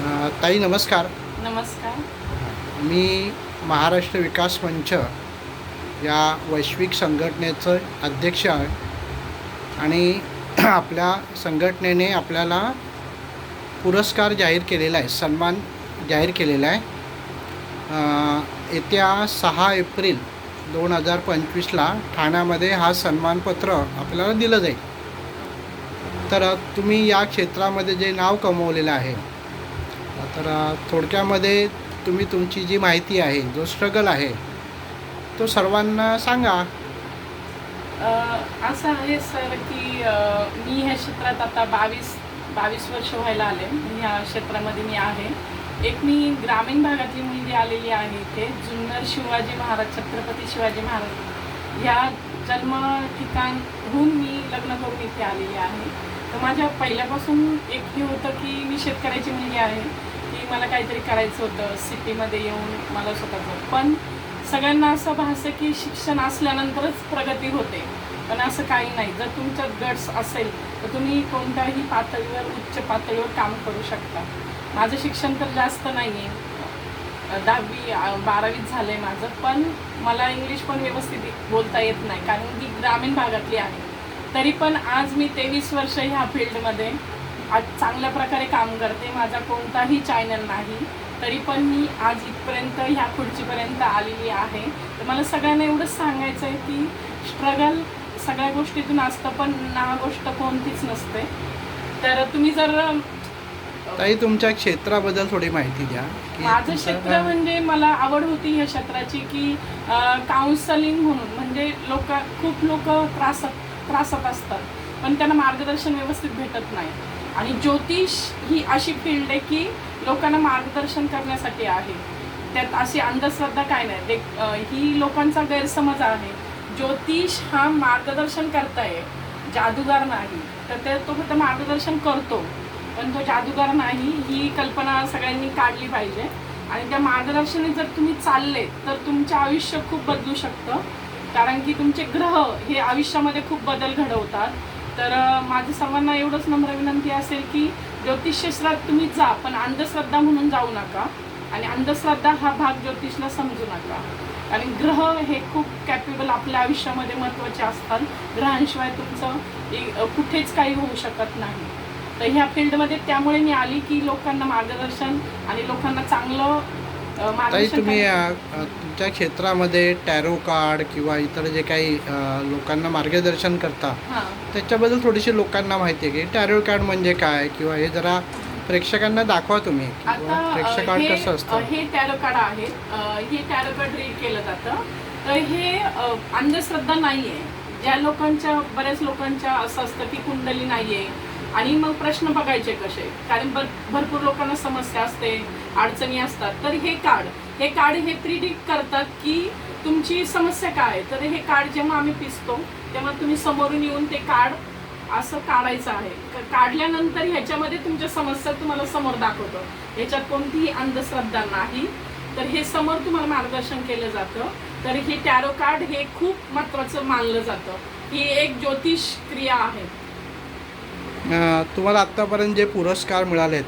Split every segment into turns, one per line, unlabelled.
ताई नमस्कार.
नमस्कार.
मी महाराष्ट्र विकास मंच या वैश्विक संघटनेचं अध्यक्ष आहे आणि आपल्या संघटनेने आपल्याला पुरस्कार जाहीर केलेला आहे, सन्मान जाहीर केलेला आहे. येत्या 6 एप्रिल 2025ला ठाण्यामध्ये हा सन्मानपत्र आपल्याला दिलं जाईल. तर तुम्ही या क्षेत्रामध्ये जे नाव कमवलेलं आहे, तर थोडक्यामध्ये तुम्ही तुमची जी माहिती आहे, जो स्ट्रगल आहे, तो सर्वांना सांगा.
असं आहे सर की मी ह्या क्षेत्रात आता 22 वर्ष व्हायला आले. ह्या क्षेत्रामध्ये मी आहे. एक मी ग्रामीण भागातली मुलगी आलेली आहे इथे. जुन्नर शिवाजी महाराज, छत्रपती शिवाजी महाराज ह्या जन्म ठिकाणहून मी लग्न करून इथे आलेली आहे. तर माझ्या पहिल्यापासून एक हे होतं की मी शेतकऱ्याची मुलगी आहे, की मला काहीतरी करायचं होतं सिटीमध्ये येऊन मला स्वतःचं. पण सगळ्यांना असं भासतं की शिक्षण असल्यानंतरच प्रगती होते, पण असं काही नाही. जर तुमच्यात गट्स असेल तर तुम्ही कोणत्याही पातळीवर, उच्च पातळीवर काम करू शकता. माझं शिक्षण तर जास्त नाही आहे, 10वी 12वीच झालं आहे माझं, पण मला इंग्लिश पण व्यवस्थित बोलता येत नाही, कारण की ग्रामीण भागातली आहे. तरी पण आज मी 23 वर्ष ह्या फील्डमध्ये आज चांगल्या प्रकारे काम करते. माझा कोणताही चॅनल नाही, तरी पण मी आज इथपर्यंत ह्या खुर्चीपर्यंत आलेली आहे. तर मला सगळ्यांना एवढंच सांगायचं आहे की स्ट्रगल सगळ्या गोष्टीतून असतं, पण ना गोष्ट कोणतीच नसते. तर तुम्ही जर
ताई तुमच्या क्षेत्राबद्दल थोडी माहिती द्या.
माझं क्षेत्र म्हणजे मला आवड होती ह्या क्षेत्राची की काउन्सलिंग म्हणून, म्हणजे खूप लोक त्रासात असतात, पण त्यांना मार्गदर्शन व्यवस्थित भेटत नाही. आणि ज्योतिष ही अशी फील्ड आहे की लोकांना मार्गदर्शन करण्यासाठी आहे. त्यात अशी अंधश्रद्धा काय नाही. ही लोकांचा गैरसमज आहे. ज्योतिष हा मार्गदर्शन करताय, जादूगार नाही. तर तो फक्त मार्गदर्शन करतो, पण तो जादूगार नाही. ही कल्पना सगळ्यांनी काढली पाहिजे. आणि त्या मार्गदर्शनाने जर तुम्ही चालले तर तुमचं आयुष्य खूप बदलू शकतं, कारण की तुमचे ग्रह हे आयुष्यामध्ये खूप बदल घडवतात. तर माझं सर्वांना एवढंच नम्र विनंती असेल की ज्योतिषशास्त्रात तुम्ही जा, पण अंधश्रद्धा म्हणून जाऊ नका. आणि अंधश्रद्धा हा भाग ज्योतिषला समजू नका. कारण ग्रह हे खूप कॅपेबल आपल्या आयुष्यामध्ये महत्त्वाचे असतात. ग्रहांशिवाय तुमचं कुठेच काही होऊ शकत नाही. तर ह्या फील्डमध्ये त्यामुळे मी आली की लोकांना मार्गदर्शन आणि लोकांना चांगलं
ताई तुम्ही तुमच्या क्षेत्रामध्ये टॅरो कार्ड किंवा इतर जे काही लोकांना मार्गदर्शन करता, त्याच्याबद्दल थोडीशी लोकांना माहिती आहे की टॅरो कार्ड म्हणजे काय, किंवा हे जरा प्रेक्षकांना दाखवा तुम्ही. प्रेक्षक कार्ड कसं असतं?
हे टॅरो कार्ड आहे. हे टॅरो कार्ड रीड केलं जातं. तर हे अंधश्रद्धा नाही आहे. बऱ्याच लोकांच्या असं असतं की कुंडली नाही आहे, आणि मग प्रश्न बघायचे कसे, कारण भरपूर लोकांना समस्या असते, अडचणी असतात. तर हे कार्ड हे प्रिडिक्ट करतात की तुमची समस्या काय आहे. तर हे कार्ड जेव्हा आम्ही पिसतो तेव्हा तुम्ही समोरून येऊन ते कार्ड असं काढायचं आहे. काढल्यानंतर ह्याच्यामध्ये तुमच्या समस्या तुम्हाला समोर दाखवतो. ह्याच्यात कोणतीही अंधश्रद्धा नाही. तर हे समोर तुम्हाला मार्गदर्शन केलं जातं. तर हे टॅरो कार्ड हे खूप महत्त्वाचं मानलं जातं. ही एक ज्योतिष क्रिया आहे.
तुम्हाला आतापर्यंत जे पुरस्कार मिळालेत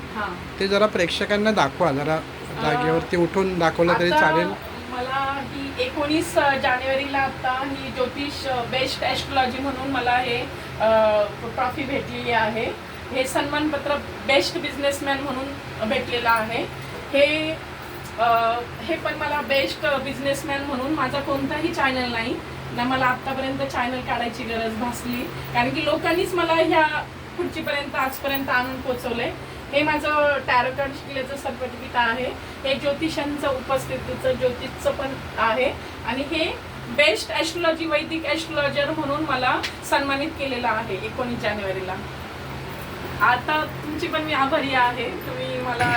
ते जरा प्रेक्षकांना दाखवा. जरा जागेवरती उठून दाखवलं तरी चालेल.
मला ही 19 जानेवारीला आता ही ज्योतिष बेस्ट ॲस्ट्रॉलॉजी म्हणून मला हे ट्रॉफी भेटलेली आहे. हे सन्मानपत्र बेस्ट बिझनेसमॅन म्हणून भेटलेलं आहे. हे पण मला बेस्ट बिझनेसमॅन म्हणून, माझा कोणताही चॅनल नाही ना, मला आत्तापर्यंत चॅनल काढायची गरज भासली, कारण की लोकांनीच मला ह्या खुर्चीपर्यंत आजपर्यंत आणून पोचवलंय. हे माझं टॅरो कार्ड शिकल्याचं सर्टिफिकेट आहे. हे ज्योतिषांचं उपस्थितीचं ज्योतिषचं पण आहे. आणि हे बेस्ट ॲस्ट्रॉलॉजी, वैदिक ॲस्ट्रॉलॉजर म्हणून मला सन्मानित केलेलं आहे 19 जानेवारीला. आता तुमची पण मी आभारी आहे. तुम्ही मला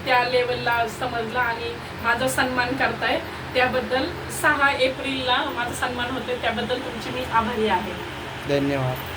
त्या लेवलला समजलं आणि माझा सन्मान करताय, त्याबद्दल 6 एप्रिलला माझा सन्मान होतोय, त्याबद्दल तुमची मी आभारी आहे.
धन्यवाद.